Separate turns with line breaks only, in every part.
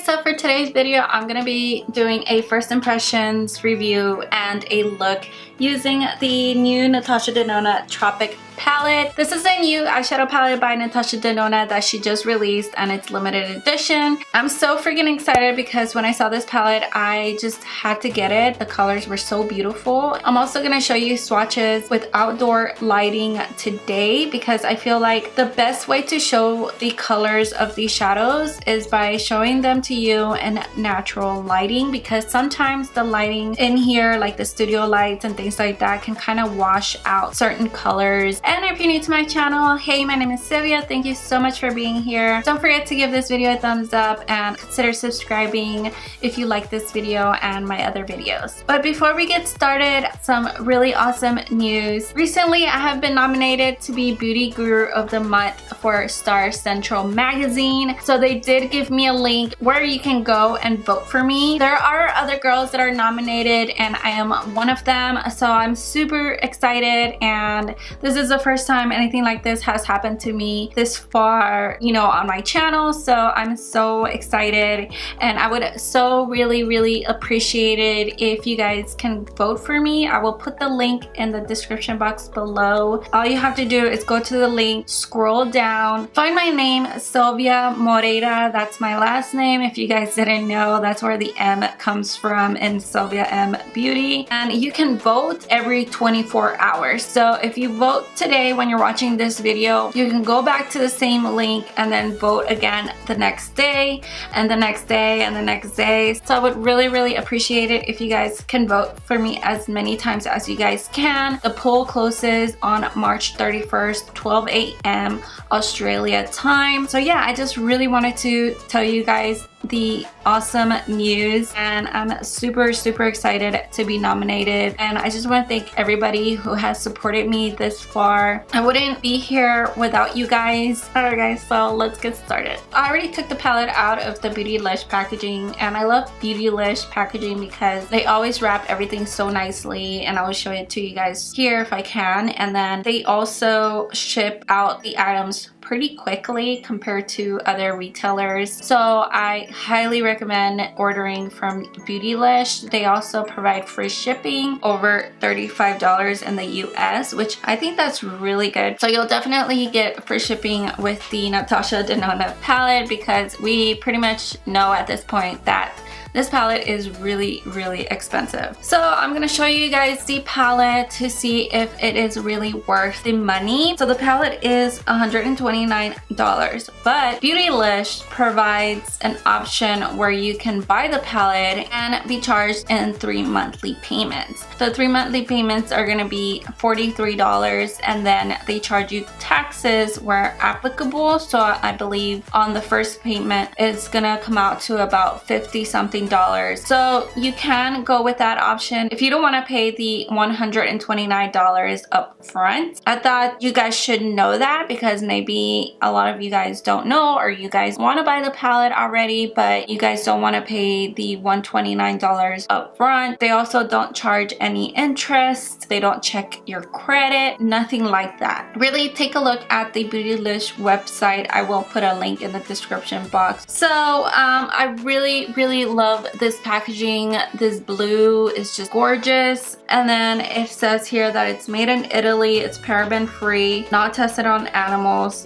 guys, so for today's video I'm gonna be doing a first impressions review and a look using the new Natasha Denona Tropic palette. This is a new eyeshadow palette by Natasha Denona that she just released, and it's limited edition. I'm so freaking excited because when I saw this palette I just had to get it. The colors were so beautiful. I'm also gonna show you swatches with outdoor lighting today because I feel like the best way to show the colors of these shadows is by showing them to you in natural lighting, because sometimes the lighting in here, like the studio lights and things like that, can kind of wash out certain colors. And if you're new to my channel, hey, my name is Sylvia. Thank you so much for being here. Don't forget to give this video a thumbs up and consider subscribing if you like this video and my other videos. But before we get started, some really awesome news. Recently, I have been nominated to be Beauty Guru of the Month for Star Central magazine. So they did give me a link where you can go and vote for me. There are other girls that are nominated and I am one of them. So I'm super excited, and this is the first time anything like this has happened to me this far, you know, on my channel. So I'm so excited, and I would so really appreciate it if you guys can vote for me. I will put the link in the description box below. All you have to do is go to the link, scroll down, find my name, Sylvia Moreira. That's my last name. If you guys didn't know, that's where the M comes from in SilviaMBeauty. And you can vote every 24 hours. So if you vote today when you're watching this video, you can go back to the same link and then vote again the next day and the next day and the next day. So I would really appreciate it if you guys can vote for me as many times as you guys can. The poll closes on March 31st, 12 a.m. Australia time. So yeah, I just really wanted to tell you guys the awesome news, and I'm super excited to be nominated. And I just want to thank everybody who has supported me this far. I wouldn't be here without you guys. Alright guys, so let's get started. I already took the palette out of the Beautylish packaging, and I love Beautylish packaging because they always wrap everything so nicely, and I will show it to you guys here if I can. And then they also ship out the items pretty quickly compared to other retailers. So I highly recommend ordering from Beautylish. They also provide free shipping over $35 in the US, which I think that's really good. So you'll definitely get free shipping with the Natasha Denona palette, because we pretty much know at this point that this palette is really expensive. So I'm gonna show you guys the palette to see if it is really worth the money. So the palette is $129, but Beautylish provides an option where you can buy the palette and be charged in 3 monthly payments. The 3 monthly payments are gonna be $43, and then they charge you taxes where applicable. So I believe on the first payment it's gonna come out to about 50 something dollars. So you can go with that option if you don't want to pay the $129 up front. I thought you guys should know that, because maybe a lot of you guys don't know, or you guys want to buy the palette already but you guys don't want to pay the $129 up front. They also don't charge any interest. They don't check your credit, nothing like that. Really take a look at the Beautylish website. I will put a link in the description box. So I really love this packaging. This blue is just gorgeous, and then it says here that it's made in Italy, it's paraben free, not tested on animals.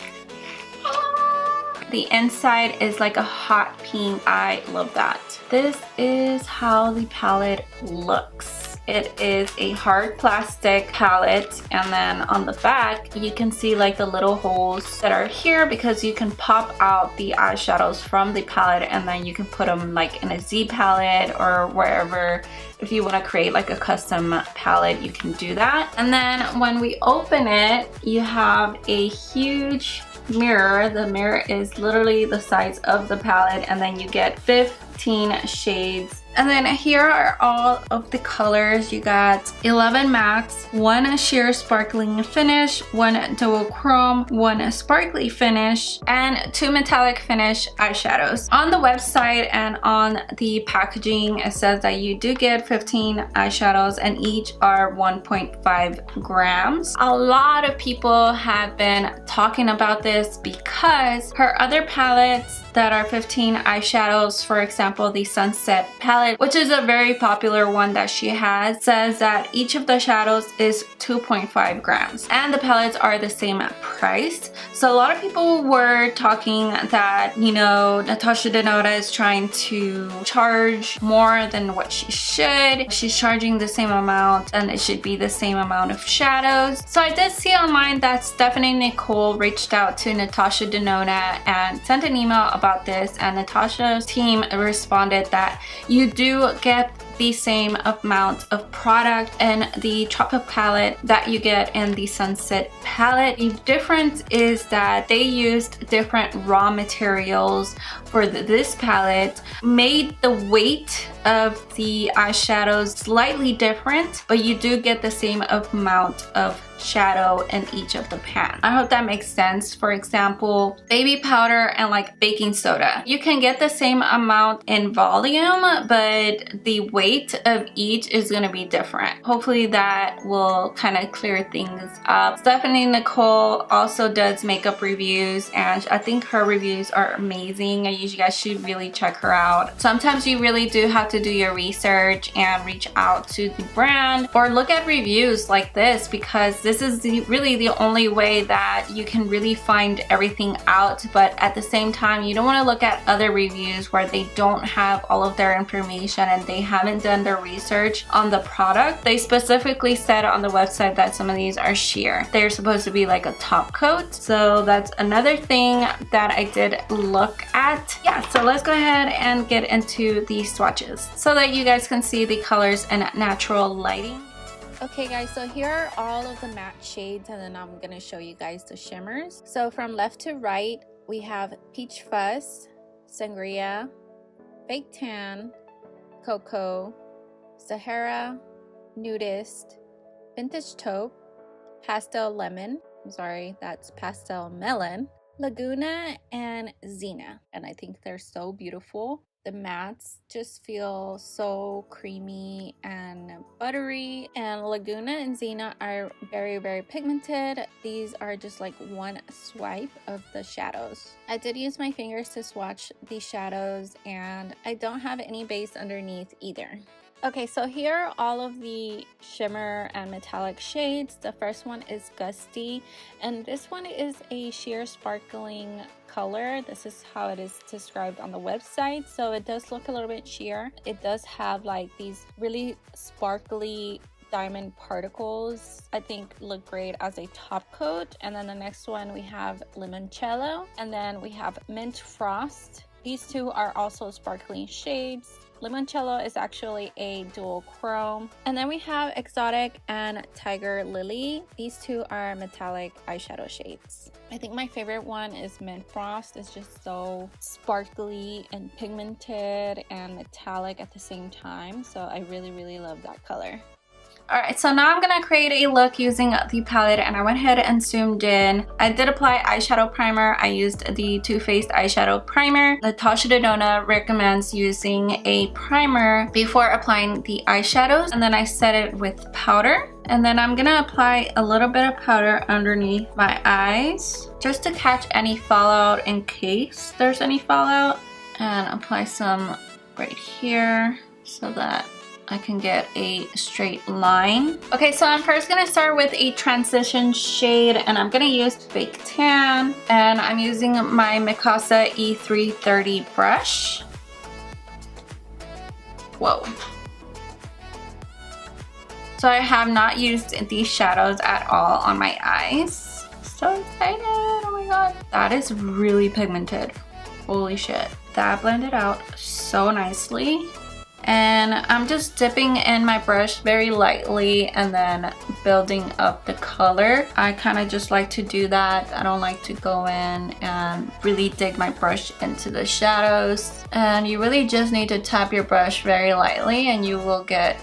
The inside is like a hot pink. I love that. This is how the palette looks. It is a hard plastic palette, and then on the back you can see like the little holes that are here because you can pop out the eyeshadows from the palette, and then you can put them like in a Z palette or wherever. If you want to create like a custom palette, you can do that. And then when we open it, you have a huge mirror. The mirror is literally the size of the palette, and then you get 15 shades. And then here are all of the colors. You got 11 mattes, 1 sheer sparkling finish, 1 duochrome, 1 sparkly finish, and 2 metallic finish eyeshadows. On the website and on the packaging, it says that you do get 15 eyeshadows, and each are 1.5 grams. A lot of people have been talking about this because her other palettes that are 15 eyeshadows. For example, the Sunset palette, which is a very popular one that she has, says that each of the shadows is 2.5 grams and the palettes are the same price. So a lot of people were talking that, you know, Natasha Denona is trying to charge more than what she should. She's charging the same amount and it should be the same amount of shadows. So I did see online that Stephanie Nicole reached out to Natasha Denona and sent an email about this, and Natasha's team responded that you do get the same amount of product in the Tropic palette that you get in the Sunset palette. The difference is that they used different raw materials for this palette, made the weight of the eyeshadows slightly different, but you do get the same amount of shadow in each of the pans. I hope that makes sense. For example, baby powder and like baking soda, you can get the same amount in volume, but the weight of each is going to be different. Hopefully that will kind of clear things up. Stephanie Nicole also does makeup reviews, and I think her reviews are amazing. You guys should really check her out. Sometimes you really do have to do your research and reach out to the brand or look at reviews like this, because this is really the only way that you can really find everything out. But at the same time, you don't want to look at other reviews where they don't have all of their information and they haven't done their research on the product. They specifically said on the website that some of these are sheer. They're supposed to be like a top coat. So that's another thing that I did look at. Yeah, so let's go ahead and get into the swatches so that you guys can see the colors in natural lighting. Okay guys, so here are all of the matte shades, and then I'm gonna show you guys the shimmers. So from left to right, we have Peach Fuzz, Sangria, Fake Tan, Cocoa, Sahara, Nudist, Vintage Taupe, Pastel Lemon, I'm sorry, that's Pastel Melon, Laguna, and Xena. And I think they're so beautiful. The mattes just feel so creamy and buttery, and Laguna and Xena are very, very pigmented. These are just like one swipe of the shadows. I did use my fingers to swatch the shadows, and I don't have any base underneath either. Okay, so here are all of the shimmer and metallic shades. The first one is Gusty, and this one is a sheer sparkling color. This is how it is described on the website. So it does look a little bit sheer. It does have like these really sparkly diamond particles. I think look great as a top coat. And then the next one we have Limoncello, and then we have Mint Frost. These two are also sparkling shades. Limoncello is actually a dual chrome. And then we have Exotic and Tiger Lily. These two are metallic eyeshadow shades. I think my favorite one is Mint Frost. It's just so sparkly and pigmented and metallic at the same time. So I really, really love that color. Alright, so now I'm going to create a look using the palette, and I went ahead and zoomed in. I did apply eyeshadow primer. I used the Too Faced eyeshadow primer. Natasha Denona recommends using a primer before applying the eyeshadows, and then I set it with powder. And then I'm going to apply a little bit of powder underneath my eyes just to catch any fallout in case there's any fallout, and apply some right here so that I can get a straight line. Okay, so I'm first gonna start with a transition shade, and I'm gonna use Fake Tan, and I'm using my Mikasa E330 brush. Whoa. So I have not used these shadows at all on my eyes. So excited, oh my god. That is really pigmented. Holy shit. That blended out so nicely. And I'm just dipping in my brush very lightly and then building up the color. I kind of just like to do that. I don't like to go in and really dig my brush into the shadows. And you really just need to tap your brush very lightly and you will get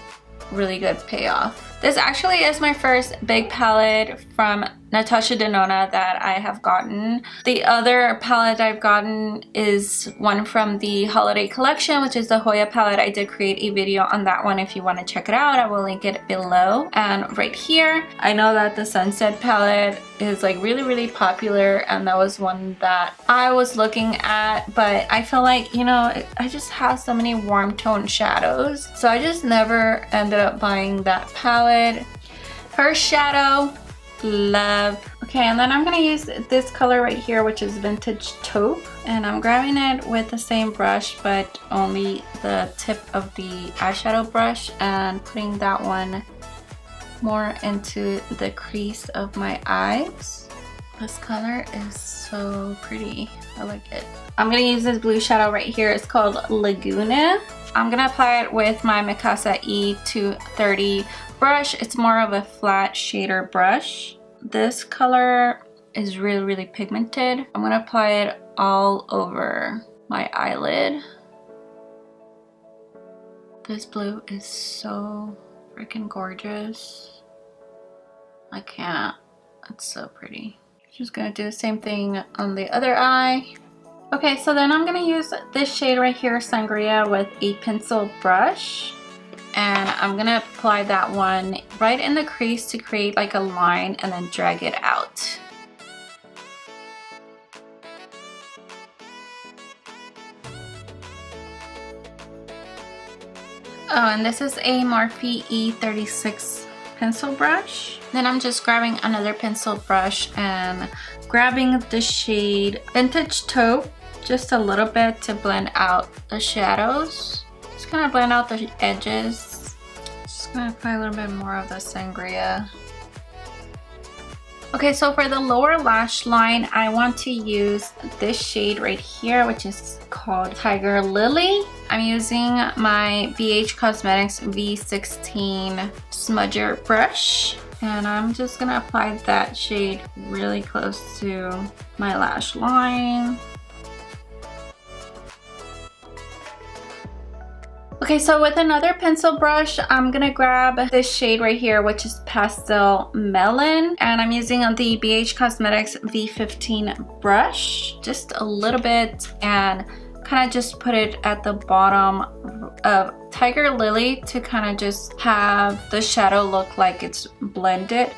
really good payoff. This actually is my first big palette from Natasha Denona that I have gotten. The other palette I've gotten is one from the holiday collection, which is the Hoya palette. I did create a video on that one if you want to check it out. I will link it below. And right here, I know that the Sunset palette is like really popular, and that was one that I was looking at, but I feel like, you know, I just have so many warm tone shadows, so I just never ended up buying that palette. Her shadow, love. Okay, and then I'm gonna use this color right here, which is Vintage Taupe, and I'm grabbing it with the same brush but only the tip of the eyeshadow brush and putting that one more into the crease of my eyes. This color is so pretty. I like it. I'm gonna use this blue shadow right here. It's called Laguna. I'm gonna apply it with my Mikasa E230 brush. It's more of a flat shader brush. This color is really pigmented. I'm gonna apply it all over my eyelid. This blue is so freaking gorgeous. I can't. It's so pretty. Just gonna do the same thing on the other eye. Okay, so then I'm gonna use this shade right here, Sangria, with a pencil brush. And I'm gonna apply that one right in the crease to create like a line and then drag it out. Oh, and this is a Morphe E36 pencil brush. Then I'm just grabbing another pencil brush and grabbing the shade Vintage Taupe just a little bit to blend out the shadows. Just kind of blend out the edges. Just gonna apply a little bit more of the Sangria. Okay, so for the lower lash line, I want to use this shade right here, which is called Tiger Lily. I'm using my BH Cosmetics V16 smudger brush, and I'm just gonna apply that shade really close to my lash line. Okay, so with another pencil brush, I'm gonna grab this shade right here, which is Pastel Melon, and I'm using the BH Cosmetics V15 brush, just a little bit, and kind of just put it at the bottom of Tiger Lily to kind of just have the shadow look like it's blended.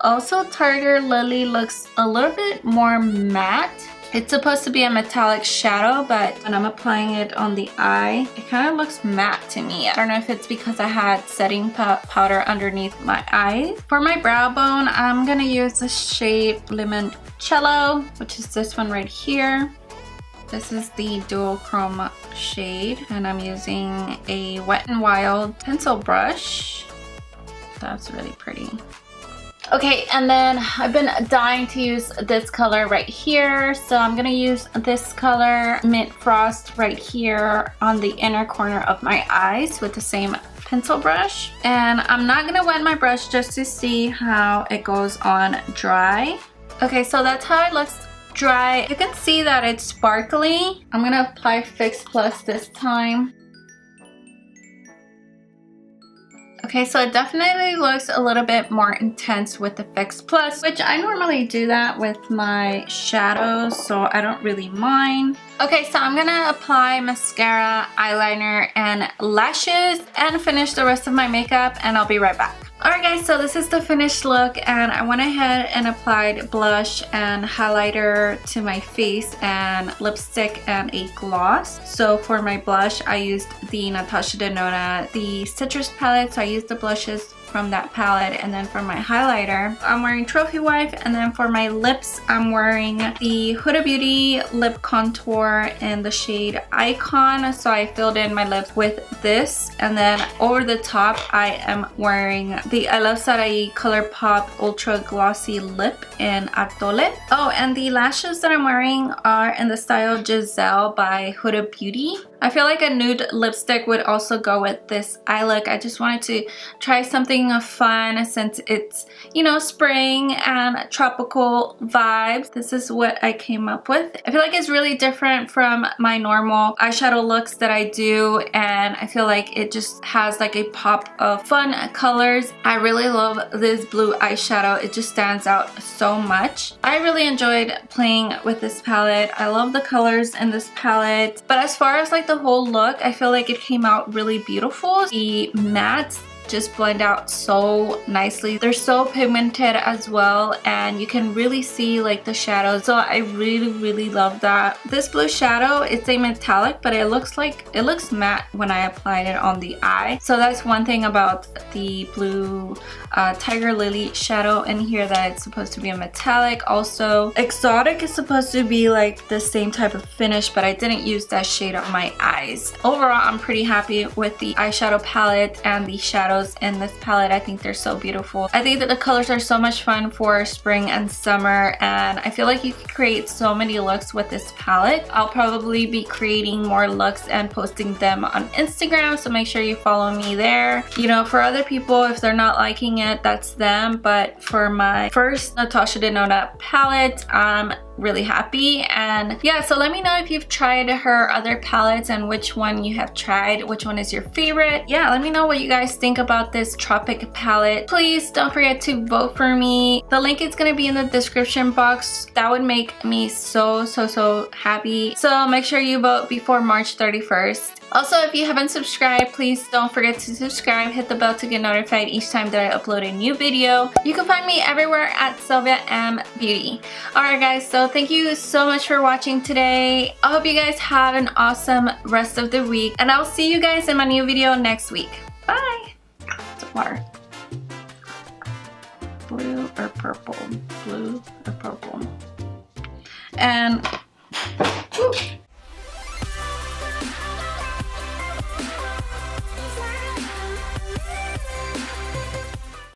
Also, Tiger Lily looks a little bit more matte. It's supposed to be a metallic shadow, but when I'm applying it on the eye, it kind of looks matte to me. I don't know if it's because I had setting powder underneath my eye. For my brow bone, I'm gonna use the shade Limoncello, which is this one right here. This is the dual chrome shade, and I'm using a Wet n Wild pencil brush. That's really pretty. Okay, and then I've been dying to use this color right here, so I'm gonna use this color Mint Frost right here on the inner corner of my eyes with the same pencil brush. And I'm not gonna wet my brush just to see how it goes on dry. Okay, so that's how it looks dry. You can see that it's sparkly. I'm gonna apply Fix Plus this time. Okay, so it definitely looks a little bit more intense with the Fix Plus, which I normally do that with my shadows, so I don't really mind. Okay, so I'm gonna apply mascara, eyeliner, and lashes and finish the rest of my makeup, and I'll be right back. Alright guys, so this is the finished look, and I went ahead and applied blush and highlighter to my face and lipstick and a gloss. So for my blush, I used the Natasha Denona, the Citrus palette, so I used the blushes from that palette. And then for my highlighter, I'm wearing Trophy Wife, and then for my lips, I'm wearing the Huda Beauty lip contour in the shade Icon. So I filled in my lips with this, and then over the top, I am wearing the I Love Sarai ColourPop Ultra Glossy Lip in Atole. Oh, and the lashes that I'm wearing are in the style Giselle by Huda Beauty. I feel like a nude lipstick would also go with this eye look. I just wanted to try something fun since it's, you know, spring and tropical vibes. This is what I came up with. I feel like it's really different from my normal eyeshadow looks that I do, and I feel like it just has like a pop of fun colors. I really love this blue eyeshadow. It just stands out so much. I really enjoyed playing with this palette. I love the colors in this palette, but as far as like the whole look, I feel like it came out really beautiful. The mattes just blend out so nicely. They're so pigmented as well, and you can really see like the shadows, so I really love that. This blue shadow, it's a metallic, but it looks matte when I applied it on the eye. So that's one thing about the blue Tiger Lily shadow in here, that it's supposed to be a metallic. Also, Exotic is supposed to be like the same type of finish, but I didn't use that shade on my eyes. Overall, I'm pretty happy with the eyeshadow palette and the shadows in this palette. I think they're so beautiful. I think that the colors are so much fun for spring and summer, and I feel like you can create so many looks with this palette. I'll probably be creating more looks and posting them on Instagram, so make sure you follow me there. You know, for other people, if they're not liking it, that's them, but for my first Natasha Denona palette, I'm really happy. And yeah, so let me know if you've tried her other palettes and which one you have tried, which one is your favorite. Yeah, let me know what you guys think about this Tropic palette. Please don't forget to vote for me. The link is going to be in the description box. That would make me so happy. So make sure you vote before March 31st. Also, if you haven't subscribed, please don't forget to subscribe. Hit the bell to get notified each time that I upload a new video. You can find me everywhere at SilviaMBeauty. Alright guys, so thank you so much for watching today. I hope you guys have an awesome rest of the week, and I'll see you guys in my new video next week. Bye! It's water. Blue or purple? Blue or purple? And